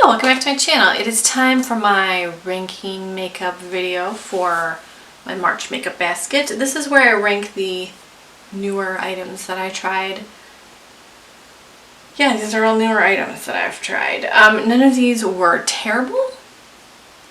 welcome back to my channel. It is time for my ranking makeup video for my March makeup basket. This is where I rank the newer items that I tried. Yeah, these are all newer items that I've tried. None of these were terrible.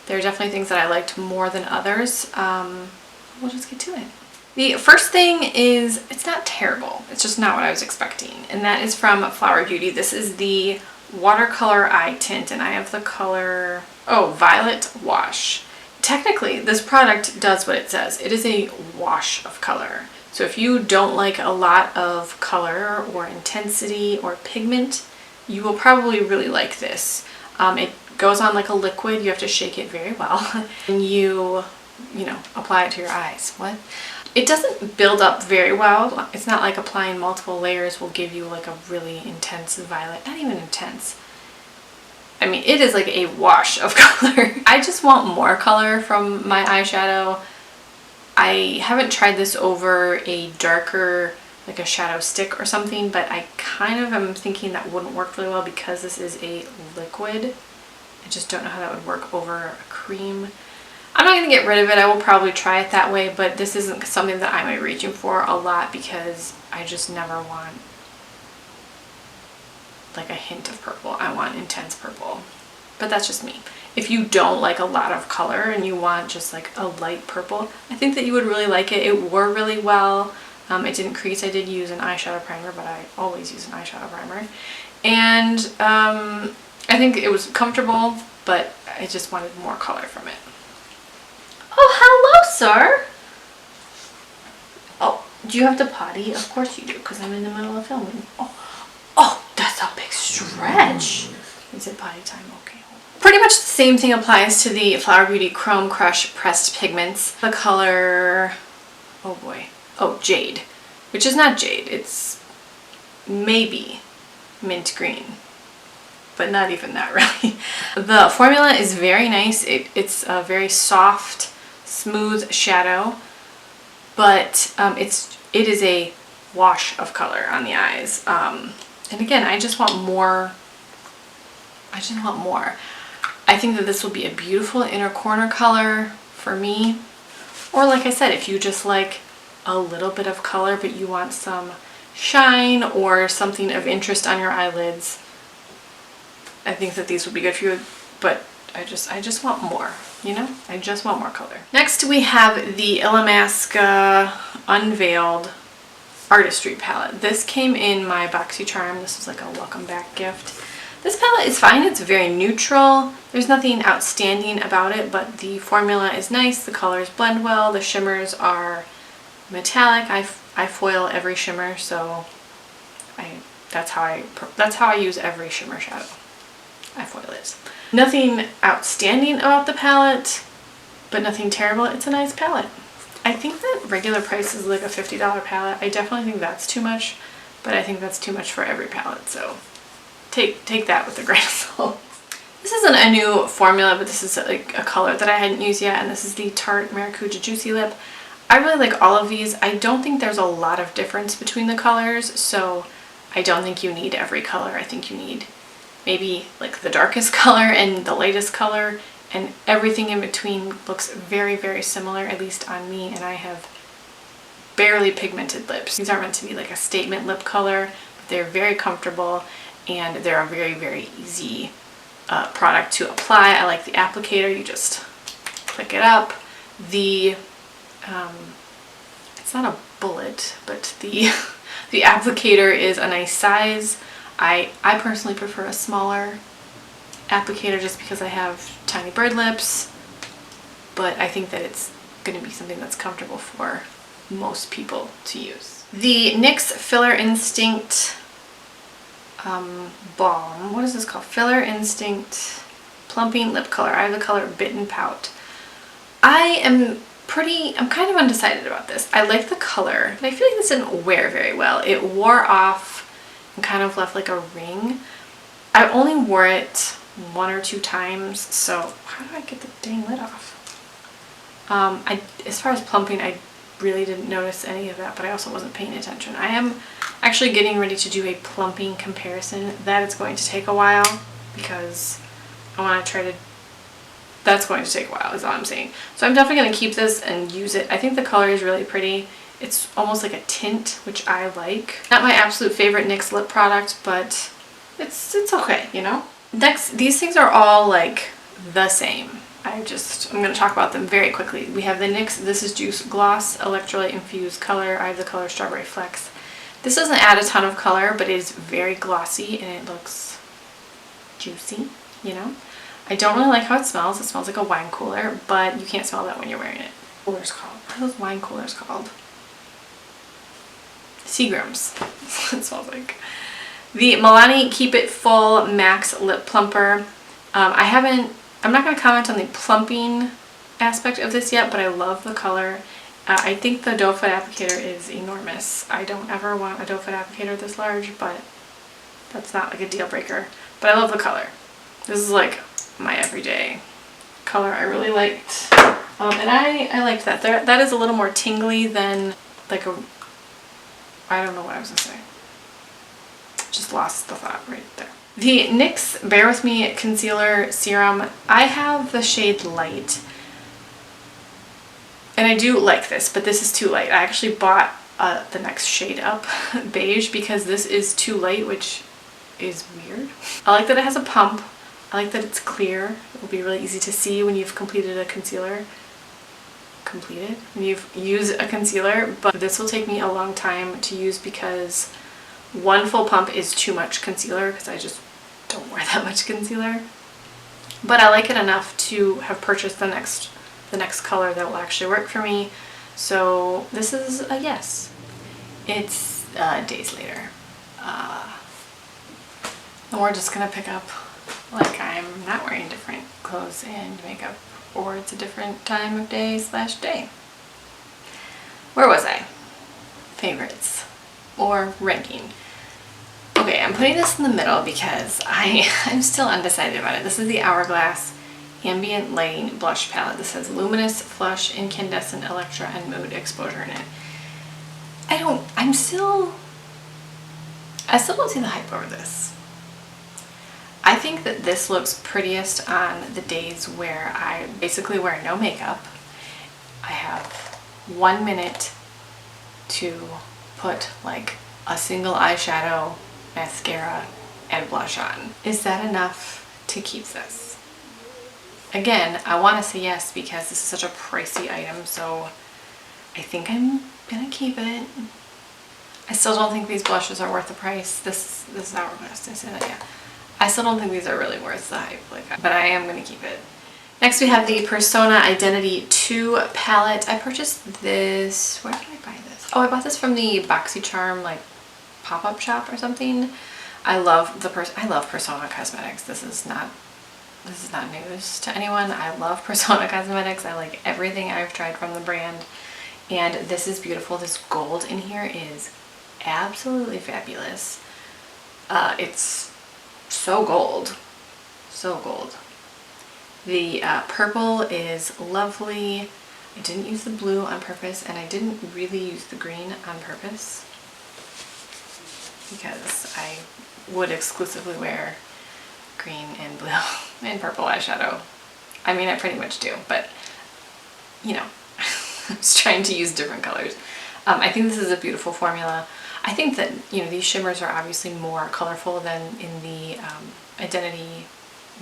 There are definitely things that I liked more than others. We'll just get to it. The first thing is, it's not terrible. It's just not what I was expecting. And that is from Flower Beauty. This is the Watercolor Eye Tint, and I have the color, Violet Wash. Technically, this product does what it says. It is a wash of color. So if you don't like a lot of color or intensity or pigment, you will probably really like this. It goes on like a liquid. You have to shake it very well. And you know, apply it to your eyes. What? It doesn't build up very well. It's not like applying multiple layers will give you like a really intense violet. Not even intense. I mean, it is like a wash of color. I just want more color from my eyeshadow. I haven't tried this over a darker, like a shadow stick or something, but I kind of am thinking that wouldn't work really well because this is a liquid. I just don't know how that would work over a cream. I'm not going to get rid of it. I will probably try it that way, but this isn't something that I'm reaching for a lot because I just never want like a hint of purple. I want intense purple. But that's just me. If you don't like a lot of color and you want just like a light purple, I think that you would really like it. It wore really well. It didn't crease. I did use an eyeshadow primer, but I always use an eyeshadow primer. And I think it was comfortable, but I just wanted more color from it. Oh, hello, sir. Oh, do you have to potty? Of course you do, because I'm in the middle of filming. Oh, that's a big stretch. Is it potty time? Okay. Pretty much the same thing applies to the Flower Beauty Chrome Crush Pressed Pigments. The color, oh boy, Jade, which is not jade. It's maybe mint green, but not even that really. The formula is very nice. It's a very soft, smooth shadow, but it is a wash of color on the eyes. And again, I just want more. I think that this will be a beautiful inner corner color for me. Or like I said, if you just like a little bit of color but you want some shine or something of interest on your eyelids, I think that these would be good for you. But I just want more, you know? I just want more color. Next we have the Illamasqua Unveiled Artistry palette. This came in my BoxyCharm. This was like a welcome back gift. This palette is fine. It's very neutral. There's nothing outstanding about it, but the formula is nice. The colors blend well. The shimmers are metallic. I foil every shimmer, so that's how I use every shimmer shadow. I foil it. Nothing outstanding about the palette, but nothing terrible. It's a nice palette. I think that regular price is like a $50 palette. I definitely think that's too much, but I think that's too much for every palette, so take that with a grain of salt. This isn't a new formula, but this is like a color that I hadn't used yet, and this is the Tarte Maracuja Juicy Lip. I really like all of these. I don't think there's a lot of difference between the colors, so I don't think you need every color. I think you need maybe like the darkest color and the lightest color, and everything in between looks very, very similar, at least on me, and I have barely pigmented lips. These aren't meant to be like a statement lip color, but they're very comfortable, and they're a very, very easy product to apply. I like the applicator. You just click it up. It's not a bullet, but the applicator is a nice size. I personally prefer a smaller applicator just because I have tiny bird lips, but I think that it's going to be something that's comfortable for most people to use. The NYX Filler Instinct Balm. What is this called? Filler Instinct Plumping Lip Color. I have the color Bitten Pout. I'm kind of undecided about this. I like the color, but I feel like this didn't wear very well. It wore off and kind of left like a ring. I only wore it 1 or 2 times, so how do I get the dang lid off? As far as plumping, I really didn't notice any of that, but I also wasn't paying attention. I am actually getting ready to do a plumping comparison. That is going to take a while because I want to try to, that's going to take a while is all I'm saying. So I'm definitely going to keep this and use it. I think the color is really pretty. It's almost like a tint, which I like. Not my absolute favorite NYX lip product, but it's okay, you know? Next, these things are all like the same. I'm going to talk about them very quickly. We have the NYX This Is Juice Gloss Electrolyte Infused Color. I have the color Strawberry Flex. This doesn't add a ton of color, but it is very glossy and it looks juicy, you know? I don't really like how it smells. It smells like a wine cooler, but you can't smell that when you're wearing it. What are those wine coolers called? Seagrams. That's what it smells like. The Milani Keep It Full Max Lip Plumper. I'm not going to comment on the plumping aspect of this yet, but I love the color. I think the doe foot applicator is enormous. I don't ever want a doe foot applicator this large, but that's not like a deal breaker. But I love the color. This is like my everyday color. I really liked, and I liked that. That is a little more tingly than like a, I don't know what I was going to say. Just lost the thought right there. The NYX Bear With Me Concealer Serum. I have the shade Light. And I do like this, but this is too light. I actually bought the next shade up, Beige, because this is too light, which is weird. I like that it has a pump. I like that it's clear. It will be really easy to see when you've completed a concealer. When you've used a concealer, but this will take me a long time to use because one full pump is too much concealer because I just don't wear that much concealer. But I like it enough to have purchased the next color that will actually work for me. So this is a yes. It's days later. And we're just gonna pick up like I'm not wearing different clothes and makeup, or it's a different time of day / day. Where was I? Favorites or ranking. Okay, I'm putting this in the middle because I'm still undecided about it. This is the Hourglass Ambient Lighting Blush Palette. This has Luminous, Flush, Incandescent, Electra, and Mood Exposure in it. I still don't see the hype over this. I think that this looks prettiest on the days where I basically wear no makeup. I have 1 minute to put like a single eyeshadow, mascara, and blush on. Is that enough to keep this? Again, I want to say yes because this is such a pricey item, so I think I'm gonna keep it. I still don't think these blushes are worth the price. This is Hourglass, did I say that? Yeah. I still don't think these are really worth the hype, but I am gonna keep it. Next we have the Persona Identity 2 palette. I purchased this, where did I buy this? Oh, I bought this from the BoxyCharm like pop-up shop or something. I love Persona Cosmetics. This is not news to anyone. I love Persona Cosmetics. I like everything I've tried from the brand, and this is beautiful. This gold in here is absolutely fabulous. It's so gold, so gold. The purple is lovely. I didn't use the blue on purpose, and I didn't really use the green on purpose because I would exclusively wear green and blue and purple eyeshadow. I mean, I pretty much do, but you know, I was trying to use different colors. I think this is a beautiful formula. I think that, you know, these shimmers are obviously more colorful than in the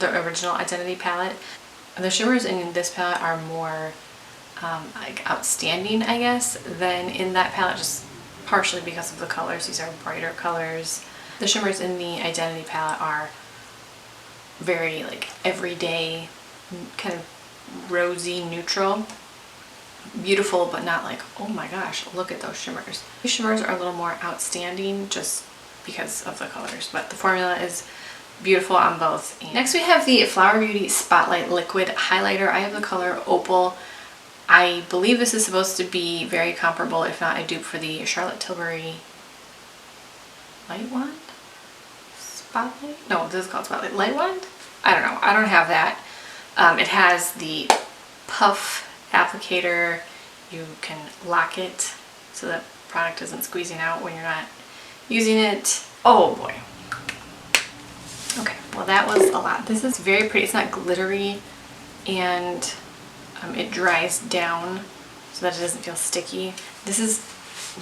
original Identity palette. The shimmers in this palette are more like outstanding, I guess, than in that palette, just partially because of the colors. These are brighter colors. The shimmers in the Identity palette are very like everyday, kind of rosy neutral. Beautiful, but not like, oh my gosh, look at those shimmers. These shimmers are a little more outstanding just because of the colors, but the formula is beautiful on both. And next we have the Flower Beauty Spotlight Liquid Highlighter. I have the color Opal. I believe this is supposed to be very comparable, if not a dupe, for the Charlotte Tilbury Light Wand? Spotlight? No, this is called Spotlight Light Wand? I don't know. I don't have that. It has the puff applicator. You can lock it so that product isn't squeezing out when you're not using it. Oh boy. Okay, well that was a lot. This is very pretty. It's not glittery, and it dries down so that it doesn't feel sticky. This is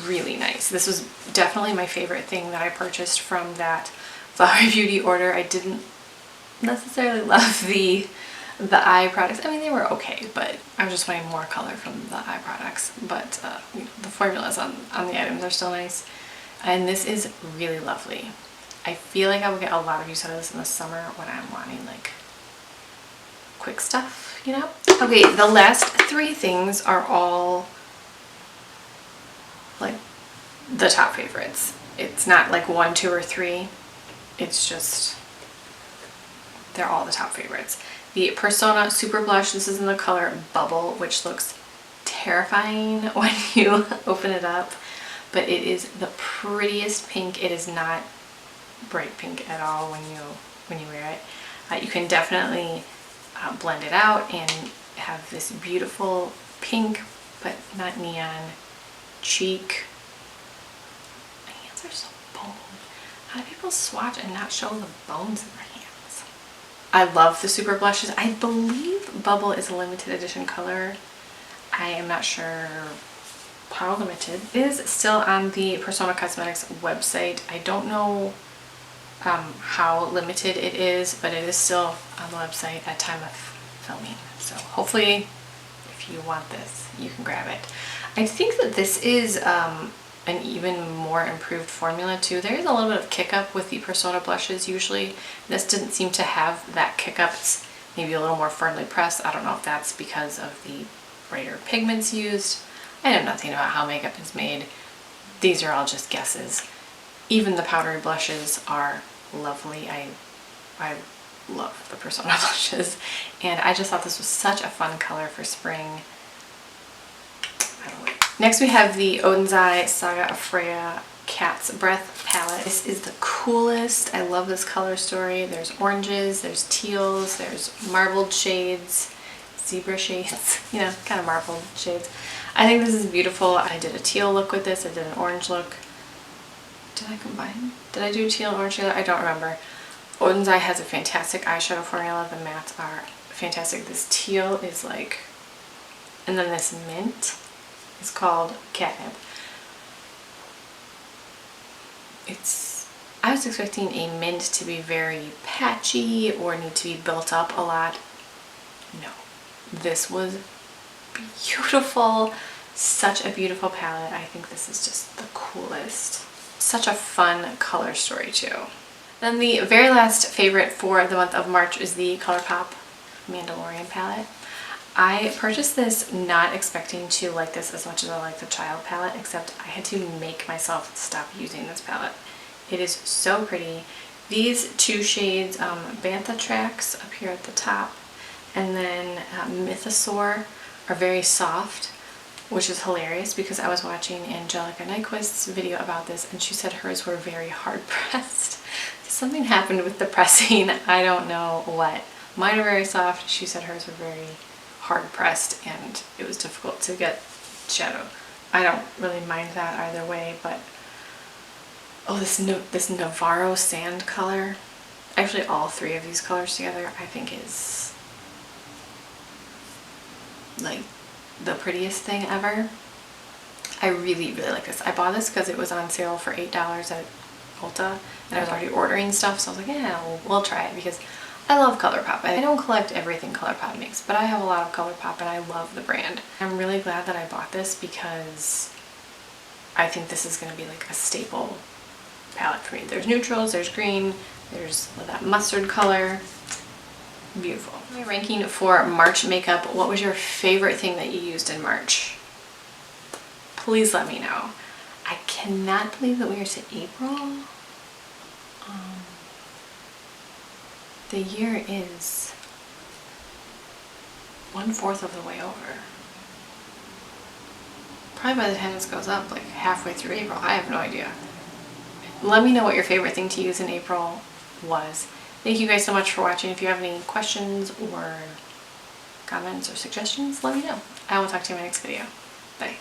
really nice. This was definitely my favorite thing that I purchased from that Flower Beauty order. I didn't necessarily love the eye products. I mean, they were okay, but I was just wanting more color from the eye products. But you know, the formulas on the items are still nice. And this is really lovely. I feel like I will get a lot of use out of this in the summer when I'm wanting like quick stuff, you know? Okay, the last three things are all like the top favorites. It's not like 1, 2, or 3. It's just, they're all the top favorites. The Persona Super Blush, this is in the color Bubble, which looks terrifying when you open it up, but it is the prettiest pink. It is not bright pink at all when you wear it. You can definitely blend it out and have this beautiful pink, but not neon cheek. My hands are so boned. How do people swatch and not show the bones in their hands? I love the Super Blushes. I believe Bubble is a limited edition color. I am not sure how limited. It is still on the Persona Cosmetics website. I don't know how limited it is, but it is still on the website at time of filming. So hopefully if you want this, you can grab it. I think that this is an even more improved formula too. There is a little bit of kick up with the Persona blushes usually. This didn't seem to have that kick up. It's maybe a little more firmly pressed. I don't know if that's because of the brighter pigments used. I know nothing about how makeup is made. These are all just guesses. Even the powdery blushes are lovely. I love the Persona blushes, and I just thought this was such a fun color for spring. I don't know. Next we have the Odenzai Saga of Freya Cat's Breath palette. This is the coolest. I love this color story. There's oranges, there's teals, there's marbled shades, zebra shades, you know, kind of marbled shades. I think this is beautiful. I did a teal look with this. I did an orange look. Did I combine? Did I do teal and orange together? I don't remember. Odenzai has a fantastic eyeshadow formula. The mattes are fantastic. This teal is like, and then this mint is called Catnip. I was expecting a mint to be very patchy or need to be built up a lot. No, this was beautiful. Such a beautiful palette. I think this is just the coolest. Such a fun color story too. Then the very last favorite for the month of March is the Colourpop Mandalorian palette. I purchased this not expecting to like this as much as I like the Child palette, except I had to make myself stop using this palette. It is so pretty. These two shades, Bantha Tracks up here at the top, and then Mythosaur, are very soft, which is hilarious because I was watching Angelica Nyquist's video about this and she said hers were very hard pressed. Something happened with the pressing, I don't know what. Mine are very soft, she said hers were very hard pressed and it was difficult to get shadow. I don't really mind that either way, but oh, this Navarro sand color, actually all three of these colors together, I think is like the prettiest thing ever. I really like this. I bought this because it was on sale for $8 at Ulta and I was already ordering stuff, so I was like, yeah, we'll try it because I love Colourpop. I don't collect everything Colourpop makes, but I have a lot of Colourpop and I love the brand. I'm really glad that I bought this because I think this is going to be like a staple palette for me. There's neutrals, there's green, there's that mustard color. Beautiful. My ranking for March makeup. What was your favorite thing that you used in March? Please let me know. I cannot believe that we are to April. The year is 1/4 of the way over. Probably by the time this goes up, like halfway through April. I have no idea. Let me know what your favorite thing to use in April was. Thank you guys so much for watching. If you have any questions or comments or suggestions, let me know. I will talk to you in my next video. Bye.